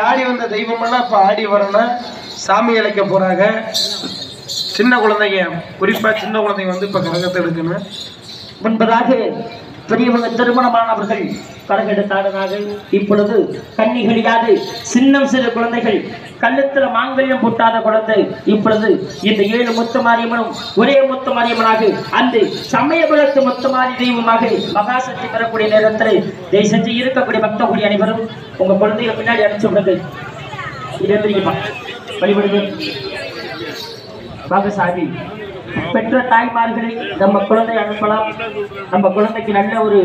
ஆடி வந்த தெய்வமெல்லாம் இப்ப ஆடி வரணும், சாமி அழைக்க போறாங்க. சின்ன குழந்தைங்க, குறிப்பா சின்ன குழந்தைங்க வந்து இப்ப கரகத்தை எடுக்கணும். முன்பதாக பெரியவங்க திருமணமானவர்கள் கரகெடுத்தாடினார்கள். இப்பொழுது கன்னிகளியாது சின்னம் சிறு குழந்தைகள், கழுத்துல மாங்கல்யம் பூட்டாத குழந்தை இப்பொழுது இந்த 7 முத்துமாரியம்மனும் ஒரே முத்துமாரியம்மனாக அந்த சமயபுரத்து முத்துமாரி தெய்வமாக மகாசக்தி பெறக்கூடிய நேரத்தில் இதை செஞ்சு இருக்கக்கூடிய பக்த கூடிய அனைவரும் உங்க குழந்தைகளை பின்னாடி அனுப்பிச்சு விடுங்க. இது வழிபடுங்க. பாகசாமி பெற்ற தாய்மார்களை நம்ம குழந்தை அனுப்பலாம். நம்ம குழந்தைக்கு நல்ல ஒரு